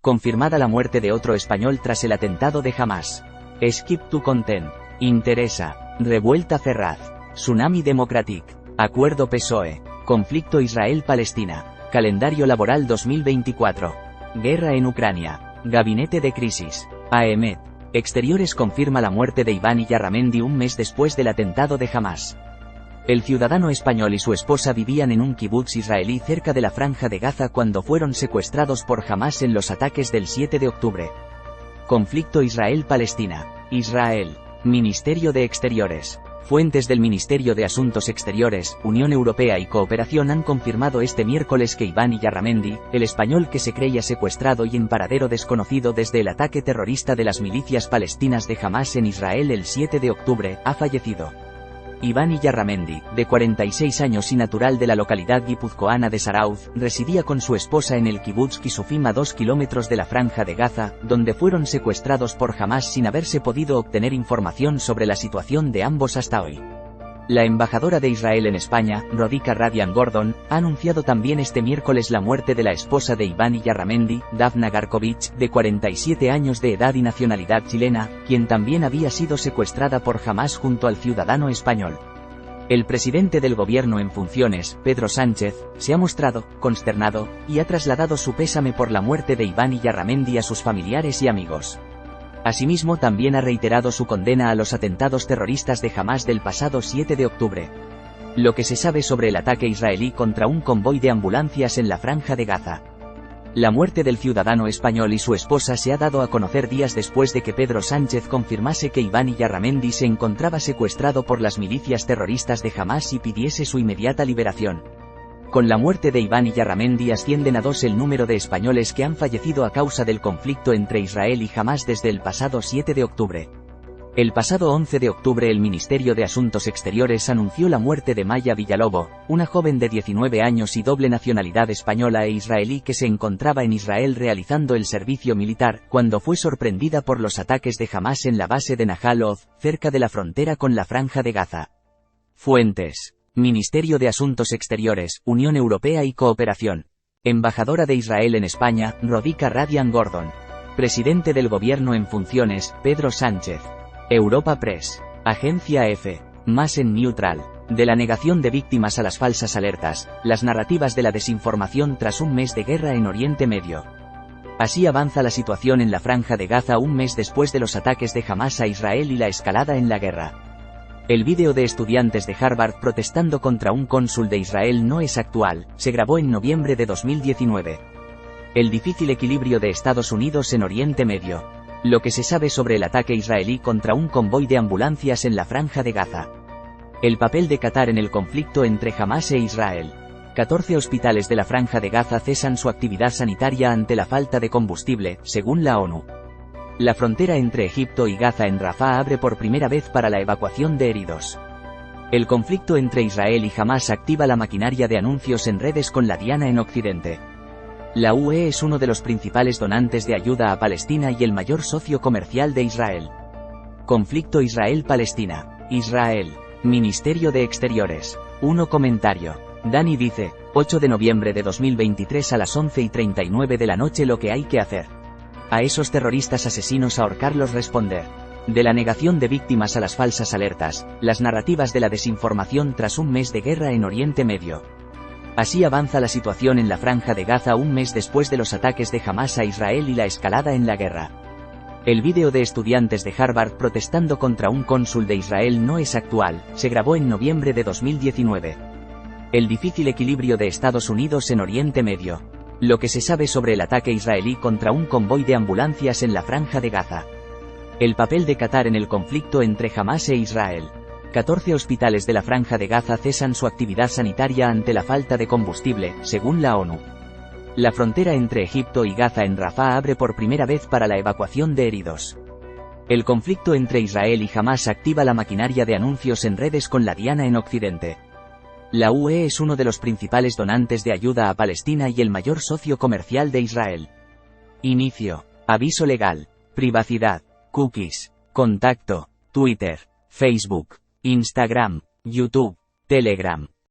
Confirmada la muerte de otro español tras el atentado de Hamás. Skip to content. Interesa. Revuelta Ferraz. Tsunami Democratic. Acuerdo PSOE. Conflicto Israel-Palestina. Calendario laboral 2024. Guerra en Ucrania. Gabinete de crisis. AEMET. Exteriores confirma la muerte de Iván Iyarramendi un mes después del atentado de Hamás. El ciudadano español y su esposa vivían en un kibutz israelí cerca de la Franja de Gaza cuando fueron secuestrados por Hamás en los ataques del 7 de octubre. Conflicto Israel-Palestina. Israel. Ministerio de Exteriores. Fuentes del Ministerio de Asuntos Exteriores, Unión Europea y Cooperación han confirmado este miércoles que Iván Iyarramendi, el español que se creía secuestrado y en paradero desconocido desde el ataque terrorista de las milicias palestinas de Hamás en Israel el 7 de octubre, ha fallecido. Iván Iyarramendi, de 46 años y natural de la localidad guipuzcoana de Zarauz, residía con su esposa en el kibutz Kisufim a 2 kilómetros de la Franja de Gaza, donde fueron secuestrados por Hamás sin haberse podido obtener información sobre la situación de ambos hasta hoy. La embajadora de Israel en España, Rodica Radian Gordon, ha anunciado también este miércoles la muerte de la esposa de Iván Iyarramendi, Dafna Garkovich, de 47 años de edad y nacionalidad chilena, quien también había sido secuestrada por Hamás junto al ciudadano español. El presidente del gobierno en funciones, Pedro Sánchez, se ha mostrado consternado y ha trasladado su pésame por la muerte de Iván Iyarramendi a sus familiares y amigos. Asimismo, también ha reiterado su condena a los atentados terroristas de Hamás del pasado 7 de octubre. Lo que se sabe sobre el ataque israelí contra un convoy de ambulancias en la Franja de Gaza. La muerte del ciudadano español y su esposa se ha dado a conocer días después de que Pedro Sánchez confirmase que Iván Iyarramendi se encontraba secuestrado por las milicias terroristas de Hamás y pidiese su inmediata liberación. Con la muerte de Iván Iyarramendi ascienden a 2 el número de españoles que han fallecido a causa del conflicto entre Israel y Hamás desde el pasado 7 de octubre. El pasado 11 de octubre el Ministerio de Asuntos Exteriores anunció la muerte de Maya Villalobo, una joven de 19 años y doble nacionalidad española e israelí que se encontraba en Israel realizando el servicio militar, cuando fue sorprendida por los ataques de Hamás en la base de Nahal Oz, cerca de la frontera con la Franja de Gaza. Fuentes. Ministerio de Asuntos Exteriores, Unión Europea y Cooperación. Embajadora de Israel en España, Rodica Radian Gordon. Presidente del Gobierno en funciones, Pedro Sánchez. Europa Press. Agencia EFE. Más en Neutral. De la negación de víctimas a las falsas alertas, las narrativas de la desinformación tras un mes de guerra en Oriente Medio. Así avanza la situación en la Franja de Gaza un mes después de los ataques de Hamás a Israel y la escalada en la guerra. El vídeo de estudiantes de Harvard protestando contra un cónsul de Israel no es actual, se grabó en noviembre de 2019. El difícil equilibrio de Estados Unidos en Oriente Medio. Lo que se sabe sobre el ataque israelí contra un convoy de ambulancias en la Franja de Gaza. El papel de Qatar en el conflicto entre Hamás e Israel. 14 hospitales de la Franja de Gaza cesan su actividad sanitaria ante la falta de combustible, según la ONU. La frontera entre Egipto y Gaza en Rafah abre por primera vez para la evacuación de heridos. El conflicto entre Israel y Hamás activa la maquinaria de anuncios en redes con la diana en Occidente. La UE es uno de los principales donantes de ayuda a Palestina y el mayor socio comercial de Israel. Conflicto Israel-Palestina. Israel. Ministerio de Exteriores. 1 comentario. Dani dice, 8 de noviembre de 2023 a las 11:39 de la noche lo que hay que hacer. A esos terroristas asesinos ahorcarlos responder. De la negación de víctimas a las falsas alertas, las narrativas de la desinformación tras un mes de guerra en Oriente Medio. Así avanza la situación en la Franja de Gaza un mes después de los ataques de Hamás a Israel y la escalada en la guerra. El vídeo de estudiantes de Harvard protestando contra un cónsul de Israel no es actual, se grabó en noviembre de 2019. El difícil equilibrio de Estados Unidos en Oriente Medio. Lo que se sabe sobre el ataque israelí contra un convoy de ambulancias en la Franja de Gaza. El papel de Qatar en el conflicto entre Hamás e Israel. 14 hospitales de la Franja de Gaza cesan su actividad sanitaria ante la falta de combustible, según la ONU. La frontera entre Egipto y Gaza en Rafah abre por primera vez para la evacuación de heridos. El conflicto entre Israel y Hamás activa la maquinaria de anuncios en redes con la diana en Occidente. La UE es uno de los principales donantes de ayuda a Palestina y el mayor socio comercial de Israel. Inicio. Aviso legal. Privacidad. Cookies. Contacto. Twitter. Facebook. Instagram. YouTube. Telegram.